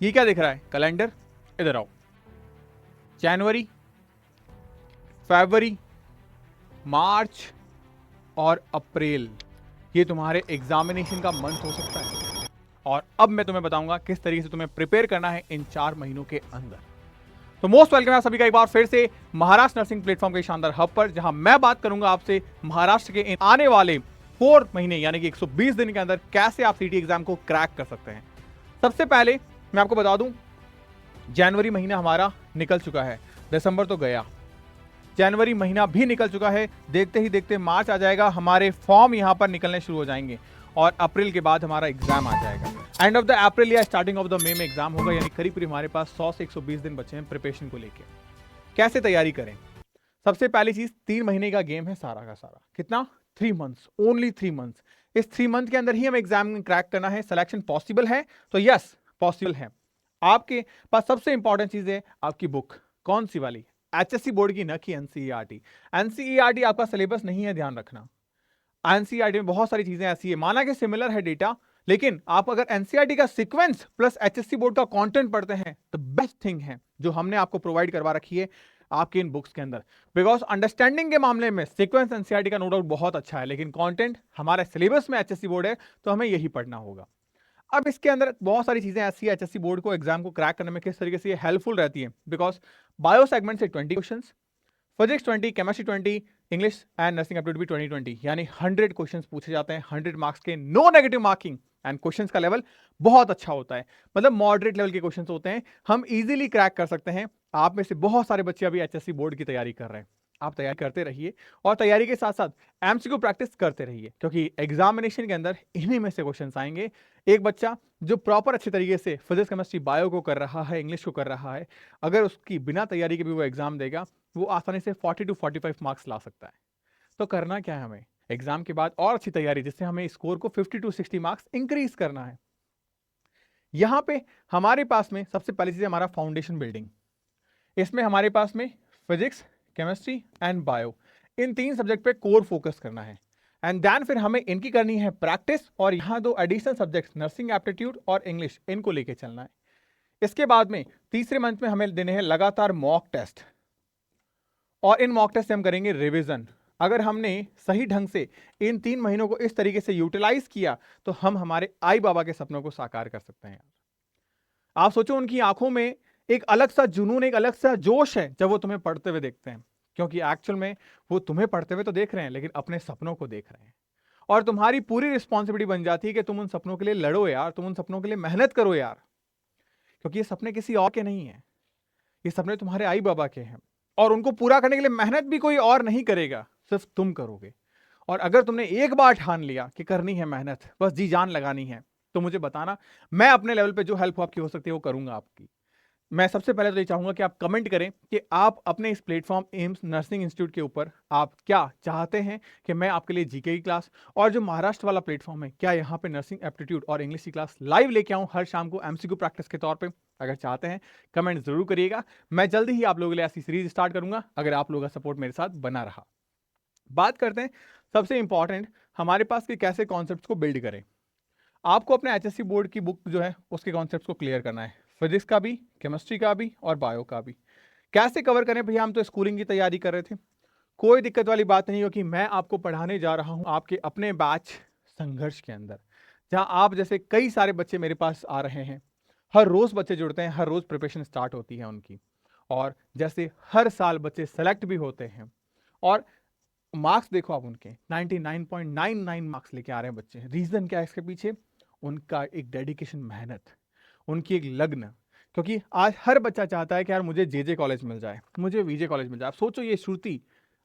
ये क्या दिख रहा है कैलेंडर, इधर आओ। जनवरी, फरवरी, मार्च और अप्रैल, ये तुम्हारे एग्जामिनेशन का मंथ हो सकता है। और अब मैं तुम्हें बताऊंगा किस तरीके से तुम्हें प्रिपेयर करना है इन 4 महीनों के अंदर। तो मोस्ट वेलकम है सभी का एक बार फिर से महाराष्ट्र नर्सिंग प्लेटफॉर्म के शानदार हब पर, जहां मैं बात करूंगा आपसे महाराष्ट्र के इन आने वाले 4 महीने यानी कि 120 दिन के अंदर कैसे आप सीटी एग्जाम को क्रैक कर सकते हैं। सबसे पहले मैं आपको बता दूं, जनवरी महीना हमारा निकल चुका है, दिसंबर तो गया, जनवरी महीना भी निकल चुका है, देखते ही देखते मार्च आ जाएगा, हमारे फॉर्म यहां पर निकलने शुरू हो जाएंगे और अप्रैल के बाद हमारा एग्जाम आ जाएगा। एंड ऑफ द अप्रैल या स्टार्टिंग ऑफ द मई में एग्जाम होगा, यानी करीब करीब हमारे पास 100 से 120 दिन बचे हैं प्रिपरेशन को लेके। कैसे तैयारी करें? सबसे पहली चीज, 3 महीने का गेम है सारा का सारा। कितना? 3 मंथ्स, ओनली 3 मंथ्स। इस 3 मंथ के अंदर ही हम एग्जाम क्रैक करना है। सिलेक्शन पॉसिबल है तो यस पॉसिबल है। आपके पास सबसे इंपॉर्टेंट चीज है आपकी बुक। कौन सी वाली? एचएससी बोर्ड की, न कि एनसीईआरटी। एनसीईआरटी आपका सिलेबस नहीं है, ध्यान रखना। एनसीईआरटी में बहुत सारी चीजें ऐसी है, माना कि सिमिलर है डेटा, लेकिन आप अगर एनसीईआरटी का सीक्वेंस प्लस एचएससी बोर्ड का कंटेंट पढ़ते हैं तो बेस्ट थिंग है जो हमने आपको प्रोवाइड करवा रखी है आपके इन बुक्स के अंदर। बिकॉज अंडरस्टैंडिंग के मामले में सीक्वेंस एनसीईआरटी का नो डाउट बहुत अच्छा है, लेकिन कंटेंट हमारे सिलेबस में एचएससी बोर्ड है तो हमें यही पढ़ना होगा। अब इसके अंदर बहुत सारी चीजें ऐसी है एचएससी बोर्ड को एग्जाम को क्रैक करने में किस तरीके से हेल्पफुल रहती है। बिकॉज बायो सेगमेंट से 20 questions, physics 20, chemistry 20, English and nursing aptitude भी 20 यानी 100 क्वेश्चंस पूछे जाते हैं, 100 मार्क्स के, no negative marking. And questions का लेवल बहुत अच्छा होता है, मतलब मॉडरेट लेवल के क्वेश्चंस होते हैं, हम इजीली क्रैक कर सकते हैं। आप में से बहुत सारे बच्चे अभी एचएससी बोर्ड की तैयारी कर रहे हैं, आप तैयारी करते रहिए और तैयारी के साथ साथ एमसीक्यू प्रैक्टिस करते रहिए, क्योंकि एग्जामिनेशन के अंदर इन्हीं में से क्वेश्चन आएंगे। एक बच्चा जो प्रॉपर अच्छे तरीके से फिजिक्स, केमिस्ट्री, बायो को कर रहा है, इंग्लिश को कर रहा है, अगर उसकी बिना तैयारी के भी वो एग्जाम देगा, वो आसानी से 40 to 45 मार्क्स ला सकता है। तो करना क्या है हमें एग्जाम के बाद? और अच्छी तैयारी, जिससे हमें स्कोर को 50 to 60 मार्क्स इंक्रीज करना है। यहां पे हमारे पास में सबसे पहली चीज हमारा फाउंडेशन बिल्डिंग। इसमें हमारे पास में physics, chemistry and bio, in 3 subject पे कोर फोकस करना है। एंड देन फिर हमें इनकी करनी है प्रैक्टिस, और यहां 2 एडिशनल सब्जेक्ट्स नर्सिंग एप्टीट्यूड और इंग्लिश, इनको लेके चलना है। इसके बाद में तीसरे मंथ में हमें देने हैं लगातार मॉक टेस्ट, और इन मॉक टेस्ट से हम करेंगे रिवीजन। अगर हमने सही ढंग से इन 3 महीनों को इस तरीके से यूटिलाइज किया तो हम हमारे आई बाबा के सपनों को साकार कर सकते हैं। आप सोचो, उनकी आंखों में एक अलग सा जुनून, एक अलग सा जोश है जब वो तुम्हें पढ़ते हुए देखते हैं, क्योंकि एक्चुअल में वो तुम्हें पढ़ते हुए तो देख रहे हैं, लेकिन अपने सपनों को देख रहे हैं। और तुम्हारी पूरी रिस्पॉन्सिबिलिटी बन जाती है कि तुम उन सपनों के लिए लड़ो यार, तुम उन सपनों के लिए मेहनत करो यार, क्योंकि ये सपने किसी और के नहीं है, ये सपने तुम्हारे आई बाबा के हैं, और उनको पूरा करने के लिए मेहनत भी कोई और नहीं करेगा, सिर्फ तुम करोगे। और अगर तुमने एक बार ठान लिया कि करनी है मेहनत, बस जी जान लगानी है, तो मुझे बताना, मैं अपने लेवल पे जो हेल्प आपकी हो सकती है वो करूंगा आपकी। मैं सबसे पहले तो ये चाहूंगा कि आप कमेंट करें कि आप अपने इस प्लेटफॉर्म एम्स नर्सिंग इंस्टीट्यूट के ऊपर आप क्या चाहते हैं कि मैं आपके लिए जीके की क्लास, और जो महाराष्ट्र वाला प्लेटफॉर्म है, क्या यहाँ पे नर्सिंग एप्टीट्यूड और इंग्लिश की क्लास लाइव लेके आऊं हर शाम को एमसीक्यू प्रैक्टिस के तौर पे। अगर चाहते हैं कमेंट जरूर करिएगा, मैं जल्दी ही आप लोगों के लिए ऐसी सीरीज स्टार्ट करूंगा, अगर आप लोगों का सपोर्ट मेरे साथ बना रहा। बात करते हैं सबसे इंपॉर्टेंट हमारे पास कि कैसे कॉन्सेप्ट्स को बिल्ड करें। आपको अपने एचएससी बोर्ड की बुक जो है उसके कॉन्सेप्ट्स को क्लियर करना है, फिजिक्स का भी, केमिस्ट्री का भी और बायो का भी। कैसे कवर करें भैया? हम तो स्कूलिंग की तैयारी कर रहे थे, कोई दिक्कत वाली बात नहीं, क्योंकि मैं आपको पढ़ाने जा रहा हूं आपके अपने बैच संघर्ष के अंदर, जहां आप जैसे कई सारे बच्चे मेरे पास आ रहे हैं, हर रोज बच्चे जुड़ते हैं, हर रोज प्रिपरेशन स्टार्ट होती है उनकी, और जैसे हर साल बच्चे सेलेक्ट भी होते हैं, और मार्क्स देखो आप उनके 99.99 मार्क्स लेके आ रहे हैं बच्चे। रीजन क्या है इसके पीछे? उनका एक डेडिकेशन, मेहनत, उनकी एक लगन। क्योंकि आज हर बच्चा चाहता है कि यार मुझे जेजे कॉलेज मिल जाए, मुझे वीजे कॉलेज मिल जाए। आप सोचो, ये श्रुति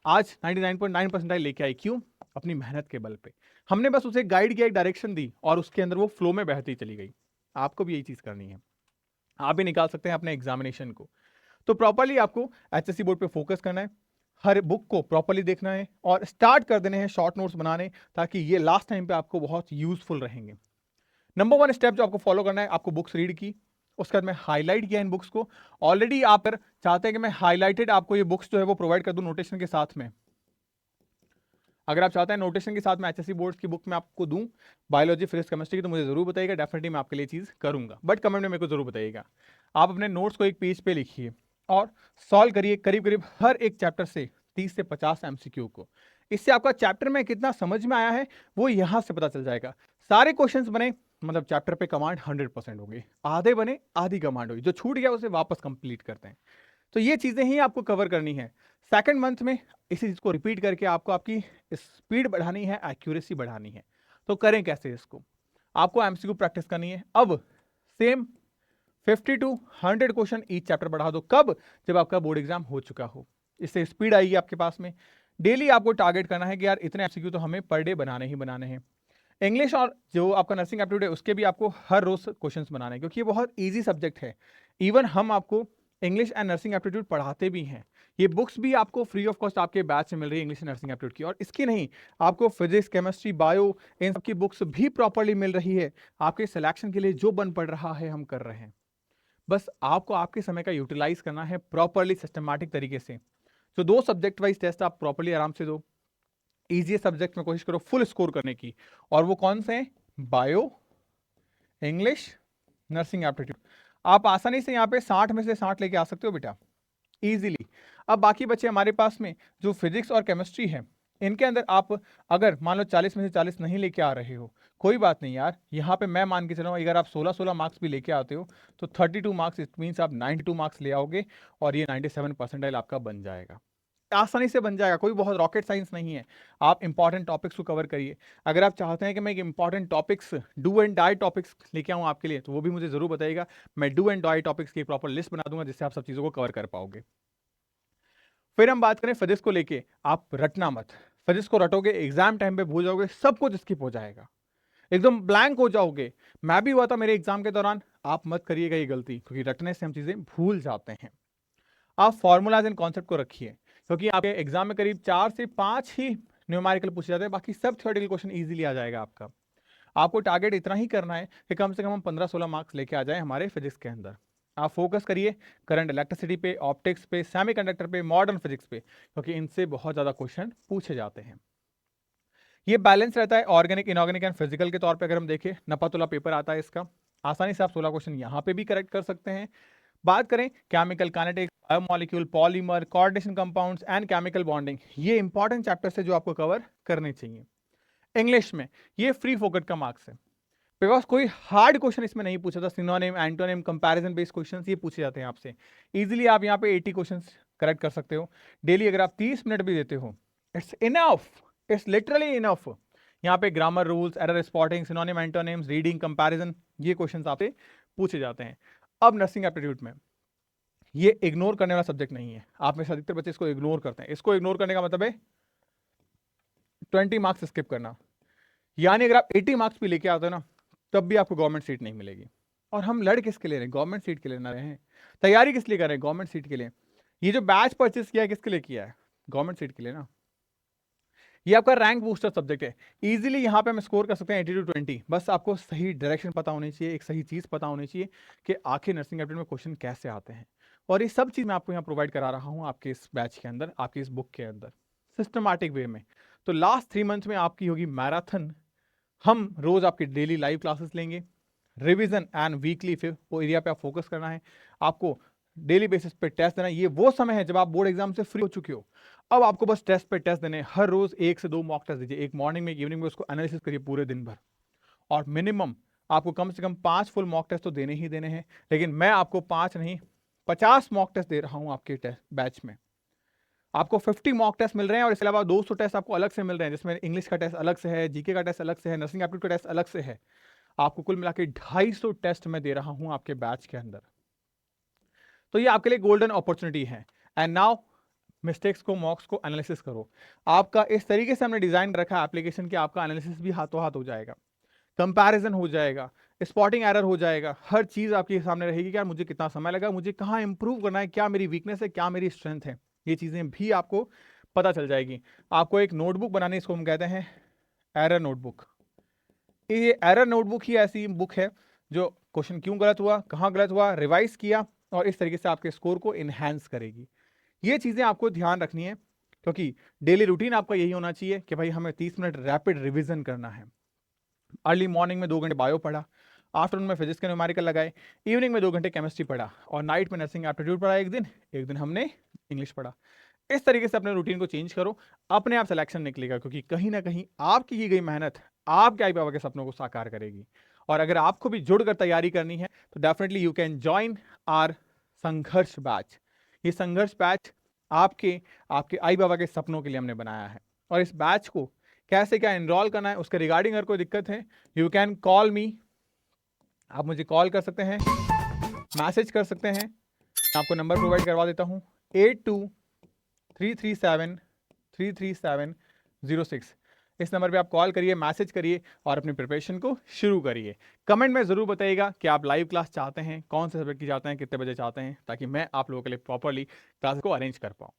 आज 99.9 परसेंटाइल लेके आई, क्यों? अपनी मेहनत के बल पे। हमने बस उसे गाइड किया, एक डायरेक्शन दी, और उसके अंदर वो फ्लो में बहती चली गई। आपको भी यही चीज करनी है, आप भी निकाल सकते हैं अपने एग्जामिनेशन को। तो प्रॉपरली आपको एचएससी बोर्ड पे फोकस करना है, हर बुक को प्रॉपरली देखना है, और स्टार्ट कर देने हैं शॉर्ट नोट्स बनाने, ताकि ये लास्ट टाइम पे आपको बहुत यूजफुल रहेंगे। नंबर 1 स्टेप जो आपको फॉलो करना है, आपको बुक्स रीड की, उसके बाद में हाईलाइट किया इन बुक्स को। ऑलरेडी आप चाहते हैं कि मैं हाईलाइटेड आपको ये बुक्स जो है वो प्रोवाइड कर दूं नोटेशन के साथ में। अगर आप चाहते हैं नोटेशन के साथ मैं एचएससी बोर्ड्स की बुक में आपको दूं बायोलॉजी फिजिक्स केमिस्ट्री की, तो मुझे जरूर बताइएगा, डेफिनेटली मैं आपके लिए चीज़ करूंगा, बट कमेंट में मेरे को जरूर बताइएगा। आप अपने नोट्स को एक पेज पे लिखिए और सॉल्व करिए करीब करीब हर एक चैप्टर से 30 से 50 एमसीक्यू को। इससे आपका चैप्टर में कितना समझ में आया है वो यहां से पता चल जाएगा। सारे क्वेश्चंस बने मतलब चैप्टर पे कमांड 100% होगी, आधे बने आधी कमांड होगी, जो छूट गया उसे वापस कंप्लीट करते हैं। तो ये चीजें ही आपको कवर करनी है। सेकंड मंथ में इसी चीज को रिपीट करके आपको आपकी स्पीड बढ़ानी है, एक्यूरेसी बढ़ानी है। तो करें कैसे इसको? आपको एमसीक्यू प्रैक्टिस करनी है। अब same 50 to 100 question each chapter बढ़ा दो। कब? जब आपका बोर्ड एग्जाम हो चुका हो। इससे स्पीड आएगी आपके पास में। डेली आपको टारगेट करना है कि यार इतने एमसीक्यू तो हमें पर डे बनाने ही बनाने हैं। इंग्लिश और जो आपका नर्सिंग एप्टीट्यूड है उसके भी आपको हर रोज क्वेश्चंस बनाने हैं, क्योंकि ये बहुत इजी सब्जेक्ट है। इवन हम आपको इंग्लिश एंड नर्सिंग एप्टीट्यूड पढ़ाते भी हैं। ये बुक्स भी आपको फ्री ऑफ कॉस्ट आपके बैच से मिल रही है इंग्लिश एंड नर्सिंग एप्टीट्यूड की, और इसकी नहीं, आपको फिजिक्स केमिस्ट्री बायो इन सब की बुक्स भी प्रॉपरली मिल रही है। आपके सिलेक्शन के लिए जो बन पड़ रहा है हम कर रहे हैं। बस आपको आपके समय का यूटिलाइज करना है प्रॉपरली सिस्टमैटिक तरीके से। तो 2 सब्जेक्ट वाइज टेस्ट आप प्रॉपरली आराम से दो। इजी सब्जेक्ट में कोशिश करो फुल स्कोर करने की, और वो कौन से हैं? Bio, English, nursing aptitude. आप आसानी से यहाँ पे 60 में से 60 लेके आ सकते हो बेटा, इजीली। अब बाकी बच्चे हमारे पास में जो फिजिक्स और केमिस्ट्री है, इनके अंदर आप अगर मान लो 40 में से 40 नहीं लेके आ रहे हो, कोई बात नहीं यार, यहाँ पे मैं मान के चल रहा हूँ अगर आप 16 मार्क्स भी लेके आते हो तो 32 मार्क्स, इट मीन्स आप 92 मार्क्स ले आओगे और ये 97 परसेंटाइल आपका बन जाएगा। आसानी से बन जाएगा, कोई बहुत रॉकेट साइंस नहीं है। आप इंपॉर्टेंट टॉपिक्स को कवर करिए। अगर आप चाहते हैं कि मैं एक important topics, do and die topics लेके आऊँ आपके लिए, तो वो भी मुझे जरूर बताइएगा। मैं डू एंड डाई टॉपिक्स की प्रॉपर लिस्ट बना दूंगा जिससे आप सब चीजों को कवर कर पाओगे। फिर हम बात करें फिजिक्स को लेके, आप रटना मत। फिजिक्स को रटोगे एग्जाम टाइम पे भूल जाओगे, सब कुछ स्किप हो जाएगा, एकदम ब्लैंक हो जाओगे। मैं भी हुआ था मेरे एग्जाम के दौरान। आप मत करिएगा ये गलती, क्योंकि रटने से हम चीजें भूल जाते हैं। आप फॉर्मूलाज एंड कॉन्सेप्ट को रखिए, क्योंकि आपके एग्जाम में करीब 4 से 5 ही न्यूमेरिकल पूछे जाते हैं, बाकी सब थ्योरेटिकल क्वेश्चन इजीली आ जाएगा आपका। आपको टारगेट इतना ही करना है कि कम से कम हम 15-16 मार्क्स लेके आ जाए हमारे फिजिक्स के अंदर। आप फोकस करिए करंट इलेक्ट्रिसिटी पे, ऑप्टिक्स पे, सेमीकंडक्टर पे, मॉडर्न फिजिक्स पे, क्योंकि इनसे बहुत ज्यादा क्वेश्चन पूछे जाते हैं। ये बैलेंस रहता है ऑर्गेनिक, इनऑर्गेनिक एंड फिजिकल के तौर पे। अगर हम देखें नपातुला पेपर आता है इसका, आसानी से आप 16 क्वेश्चन यहाँ पे भी करेक्ट कर सकते हैं। बात करें chemical kinetics, biomolecule, polymer, coordination compounds and chemical bonding, ये इंपॉर्टेंट चैप्टर्स है जो आपको कवर करने चाहिए। इंग्लिश में ये फ्री फोकट का मार्क्स है, बिकॉज कोई हार्ड क्वेश्चन इसमें नहीं पूछा था। Synonym, antonym, comparison based questions ये पूछे जाते हैं आपसे। इजीली आप यहाँ पे 80 क्वेश्चंस करेक्ट कर सकते हो। डेली अगर आप 30 मिनट भी देते हो, it's enough, it's literally enough. यहाँ पे grammar rules, error spotting, synonym, antonyms, reading, comparison, ये क्वेश्चंस आपसे पूछे जाते हैं। अब नर्सिंग एप्टीट्यूड में ये इग्नोर करने वाला सब्जेक्ट नहीं है। आप में से अधिकतर बच्चे इसको इग्नोर करते हैं। इसको इग्नोर करने का मतलब है 20 मार्क्स स्किप करना। यानी अगर आप 80 मार्क्स भी लेके आते हो ना, तब भी आपको गवर्नमेंट सीट नहीं मिलेगी। और हम लड़ किसके लिए रहे हैं? गवर्नमेंट सीट के लिए ना रहे हैं। तैयारी किस लिए कर रहे हैं? गवर्नमेंट सीट के लिए। ये जो बैच परचेस किया है किसके लिए किया है? गवर्नमेंट सीट के लिए ना। ये आपका रैंक बूस्टर सब्जेक्ट है। इजीली यहाँ पे हम स्कोर कर सकते हैं 80 to 20। बस आपको सही डायरेक्शन पता होनी चाहिए, एक सही चीज पता होनी चाहिए कि आखिर नर्सिंग एप्टीट्यूड में क्वेश्चन कैसे आते हैं। और ये सब चीज मैं आपको यहाँ प्रोवाइड करा रहा हूँ आपके इस बैच के अंदर, आपकी इस बुक के अंदर, सिस्टमैटिक वे में। तो लास्ट 3 मंथ में आपकी होगी मैराथन। हम रोज आपके डेली लाइव क्लासेस लेंगे, रिवीजन एंड वीकली फिर वो एरिया पे आप फोकस करना है। आपको डेली बेसिस पे टेस्ट देना है। ये वो समय है जब आप बोर्ड एग्जाम से फ्री हो चुके हो। अब आपको बस टेस्ट पे टेस्ट देने हैं। हर रोज 1 से 2 मॉक टेस्ट दीजिए, एक मॉर्निंग में, एक इवनिंग में, उसको एनालिसिस करिए पूरे दिन भर। और मिनिमम आपको कम से कम 5 फुल मॉक टेस्ट तो देने ही देने हैं। लेकिन मैं आपको 5 नहीं 50 मॉक टेस्ट दे रहा हूं आपके बैच में। आपको 50 मॉक टेस्ट मिल रहे हैं और इसके अलावा 200 टेस्ट आपको अलग से मिल रहे हैं, जिसमें इंग्लिश का टेस्ट अलग से है, जीके का टेस्ट अलग से है, नर्सिंग एप्टीट्यूड का टेस्ट अलग से है। आपको कुल मिला के 250 टेस्ट मैं दे रहा हूं आपके बैच के अंदर। तो ये आपके लिए गोल्डन अपॉर्चुनिटी है। एंड नाउ मिस्टेक्स को, मॉक्स को एनालिसिस करो। आपका इस तरीके से हमने डिजाइन रखा है एप्लीकेशन कि आपका एनालिसिस भी हाथों हाथ हो जाएगा, कंपैरिजन हो जाएगा, स्पॉटिंग एरर हो जाएगा। हर चीज आपके सामने रहेगी कि यार मुझे कितना समय लगा, मुझे कहाँ इंप्रूव करना है, क्या मेरी वीकनेस है, क्या मेरी स्ट्रेंथ है, ये चीजें भी आपको पता चल जाएगी। आपको एक नोटबुक बनानी, इसको हम कहते हैं एरर नोटबुक। ये एरर नोटबुक ही ऐसी बुक है जो क्वेश्चन क्यों गलत हुआ, कहाँ गलत हुआ, रिवाइज किया और इस तरीके से आपके स्कोर को इनहेंस करेगी। ये चीजें आपको ध्यान रखनी है। क्योंकि डेली रूटीन आपका यही होना चाहिए कि भाई हमें 30 मिनट रैपिड रिवीजन करना है। अर्ली मॉर्निंग में 2 घंटे बायो पढ़ा, आफ्टरनून में फिजिक्स के न्यूमेरिकल लगाए, इवनिंग में 2 घंटे केमिस्ट्री पढ़ा और नाइट में नर्सिंग एप्टीट्यूड पढ़ा। एक दिन हमने इंग्लिश पढ़ा। इस तरीके से अपने रूटीन को चेंज करो, अपने आप सिलेक्शन निकलेगा, क्योंकि कहीं ना कहीं आपकी की गई मेहनत आपके आई बाबा के सपनों को साकार करेगी। और अगर आपको भी जुड़कर तैयारी करनी है तो definitely you can join are संघर्ष बैच। ये संघर्ष बैच आपके आपके आई बाबा के सपनों के लिए हमने बनाया है। और इस बैच को कैसे क्या एनरोल करना है उसके रिगार्डिंग अगर कोई दिक्कत है, यू कैन कॉल मी। आप मुझे कॉल कर सकते हैं, मैसेज कर सकते हैं। मैं आपको नंबर प्रोवाइड करवा देता हूँ, 8233733706। इस नंबर पे आप कॉल करिए, मैसेज करिए और अपनी प्रिपरेशन को शुरू करिए। कमेंट में ज़रूर बताइएगा कि आप लाइव क्लास चाहते हैं, कौन से सब्जेक्ट की चाहते हैं, कितने बजे चाहते हैं, ताकि मैं आप लोगों के लिए प्रॉपरली क्लास को अरेंज कर पाऊँ।